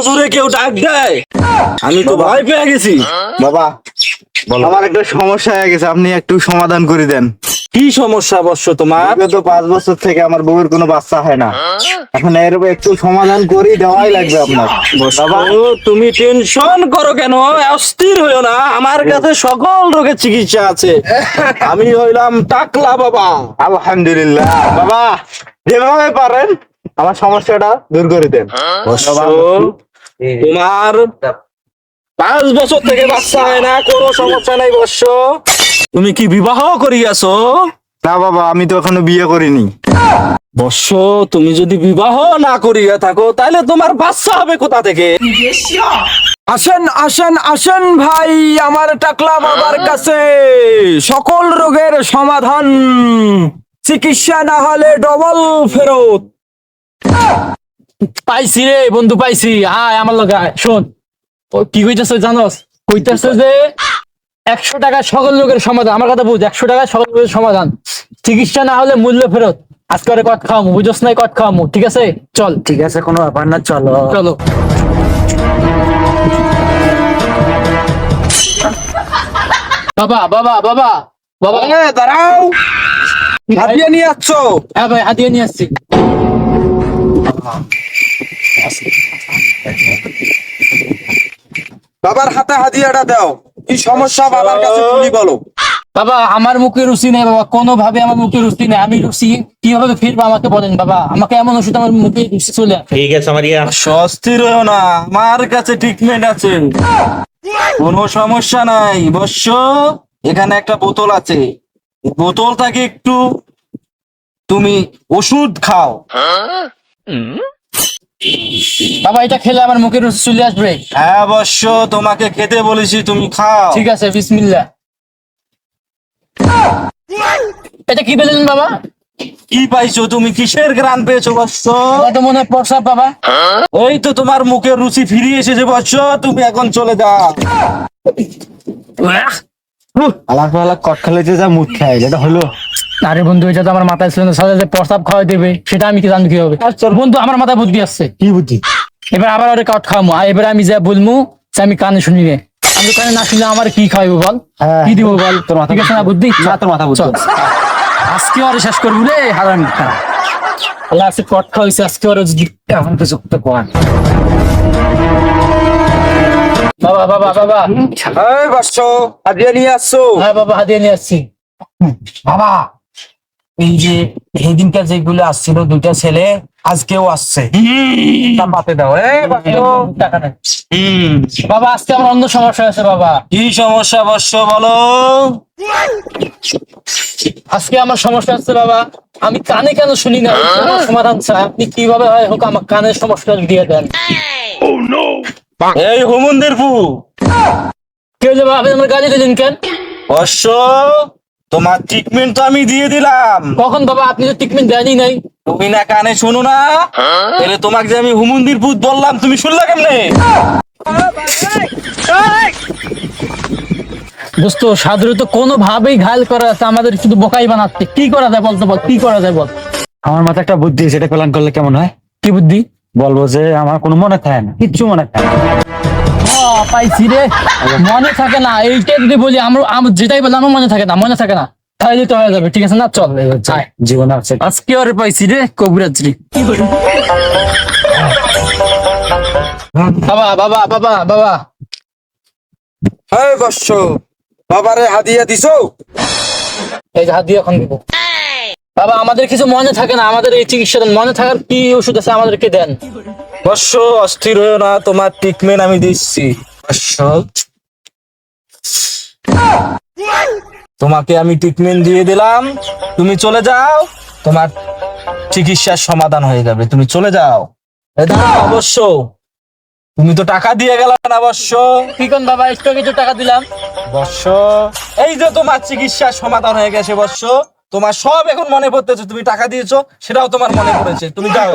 জোরে কেউ ডাক দেয়, আমি তো ভয় পেয়ে গেছি। বাবা আমার একটা সমস্যা হয়ে গেছে, আপনি একটু সমাধান করে দেন। কি সমস্যা বর্ষ তোমার? বিগত 5 বছর থেকে আমার বউয়ের কোনো বাচ্চা হয় না, এখন এর একটু সমাধান করে দেওয়াই লাগবে আপনার। বাবা তুমি টেনশন করো কেন, অস্থির হইও না, আমার কাছে সকল রোগের চিকিৎসা আছে। আমি হইলাম টাকলা বাবা। আলহামদুলিল্লাহ বাবা, যেভাবে পারেন আমার সমস্যাটা দূর করে দেন। তোমার 5 বছর থেকে বাচ্চা হয় না, কোনো সমস্যা নাই বর্ষ। তুমি কি বিবাহ করিয়াছো? না বাবা, আমি তো এখনো বিয়ে করিনি। বর্ষ, তুমি যদি বিবাহ না করিয়া থাকো তাহলে তোমার বাচ্চা হবে কোথা থেকে? আসেন আসেন আসেন ভাই আমার টাকলা বাবার কাছে, সকল রোগের সমাধান, চিকিৎসা না হলে ডবল ফেরত। পাইছি রে বন্ধু, পাইছি। আয় আমার লগে আয়। শোন, ও কি কইতেছ জানোস? কইতেছ যে 100 টাকা সকল রোগের সমাধান। আমার কথা বুঝ, 100 টাকা সকল রোগের সমাধান, চিকিৎসা না হলে মূল্য ফেরত। আজকে ওরে কট খাওয়ামু, বুঝছ নাই? কট খাওয়ামু, ঠিক আছে? চল। ঠিক আছে, কোনো ব্যাপার না, চলো চলো। বাবা বাবা বাবা বাবা, দাঁড়াও, হাতিয়ে নিয়ে আসছো? হ্যাঁ ভাই, হাতিয়ে নিয়ে আসছি। বাবার হাতে হাদিয়াটা দাও। কি সমস্যা বাবার কাছে তুমি বলো। বাবা আমার মুখে রুচি নেই বাবা, কোনো ভাবে আমার মুখে রুচি নেই। আমি রুচি কিভাবে ফিরবো আমাকে বলেন বাবা। আমাকে এমন ওষুধ আমার মুখে রুচি চলে আসে। ठीक है समरिया। অস্থির হও না, আমার কাছে ট্রিটমেন্ট আছে, কোনো সমস্যা নাই বৎস। এখানে একটা বোতল আছে, বোতল থেকে একটু তুমি ওষুধ খাও। বাবা এটা খেলে আমার মুখে রুচি চলে আসবে? হ্যাঁ বৎস, তোমাকে খেতে বলেছি, তুমি খাও। ঠিক আছে, বিসমিল্লাহ। এটা কি বললেন বাবা? কি পাইছো তুমি? কিসের গ্রান পেয়েছো বৎস? এটা তো মনে হয় প্রসাব বাবা। ওই তো তোমার মুখের রুচি ফিরে এসেছে বৎস, তুমি এখন চলে যাও। আলাপ আলাপ কট খেলেছে, যা মুখ খাই, এটা হলো? আরে বন্ধু, এটা তো আমার মাথায় ছিল না, সাথে যে প্রসাব খাওয়াই দেবে সেটা আমি কি জানি কি হবে। বন্ধু আমার মাথায় বুদ্ধি আসছে। কি বুদ্ধি? এবার আবার ওরে কট খাওয়ামু, আর এবার আমি যা বলমু যে আমি কানে শুনি নে। আমি কানে না শুনলে আমার কি খাওয়াইবো বল? হ্যাঁ। কি দিব বল? তোর মাথা ঠিক আছে না বুদ্ধি? না, তোর মাথা বুদ্ধি। চল। আজকে ওরে শেষ করবো রে হারামি। আল্লাহ আজকে কট খাওয়াইছে, আজকে ওরে যদি এখন কিছু একটা কর। বাবা বাবা বাবা, এই বৎস, হাদিয়া নিয়ে আসছো? হ্যাঁ বাবা, হাতিয়ে নিয়ে আসছি। বাবা এই যে সেদিনকার যেগুলো আসছিল 2টা ছেলে, আজকেও আসছে। তা পাতে দাও। টাকা নাই। বাবা আজকে আমার অন্য সমস্যা আছে বাবা। কি সমস্যা বৎস বলো? আজকে আমার সমস্যা আছে বাবা, আমি কানে কেন শুনি না? আমার সমাধান চাই, আপনি কিভাবে হয় হোক আমার কানের সমস্যা দিয়ে দেন। এই হুমুন্দের পু, কে হলো বাবা? আপনি আমার গালি দিলেন কেন? বৎস, তোমার ট্রিটমেন্ট তো আমি দিয়ে দিলাম। কখন বাবা? আপনি তো ট্রিটমেন্ট দেনই নাই। তুমি না কানে শোনো না? তাহলে তোমাকে যে আমি হুমুন্দির পুত বললাম, তুমি শুনলা কেমনে? দোস্ত সাধুরে তো কোনো ভাবেই ঘায়ল করা আছে, আমাদের শুধু বোকাই বানাচ্ছে। কি করা যায় বলতো, বল কি করা যায় বল? আমার মাথায় একটা বুদ্ধি, সেটা প্ল্যান করলে কেমন হয়? কি বুদ্ধি? বলবো যে আমার কোনো মনে থাকে না, কিচ্ছু মনে থাকে না। পাইছি রে, মনে থাকে না এইটা যদি বলি, আমরা যেটাই বললাম আমার মনে থাকে না, মনে থাকে না, তাহলে তো হয়ে যাবে। ঠিক আছে না, চল আয়। জীবনে আছে। আজকে ওরে পাইছি রে, কবিরাজরি। বাবা বাবা বাবা বাবা, এই বৎস, বাবারে হাদিয়া দিছো? এই যে হাত দিয়ে এখন দিব। বাবা আমাদের কিছু মনে থাকে না, আমাদের এই চিকিৎসা দেন, মনে থাকার কি ওষুধ আছে আমাদেরকে দেন। বৎস অস্থির হয়েও না, তোমার ট্রিটমেন্ট আমি দিচ্ছি। বৎস, তোমাকে আমি ট্রিটমেন্ট দিয়ে দিলাম, তুমি চলে যাও, তোমার চিকিৎসার সমাধান হয়ে যাবে, তুমি চলে যাও। দাঁড়াও অবশ্য, তুমি তো টাকা দিয়ে গেলে না বৎস। কি কোন বাবা, একটু কিছু টাকা দিলাম। বৎস, এই যে তোমার চিকিৎসার সমাধান হয়ে গেছে বৎস, তোমার সব এখন মনে পড়তেছে, তুমি টাকা দিয়েছো সেটাও তোমার মনে পড়েছে, তুমি যাও।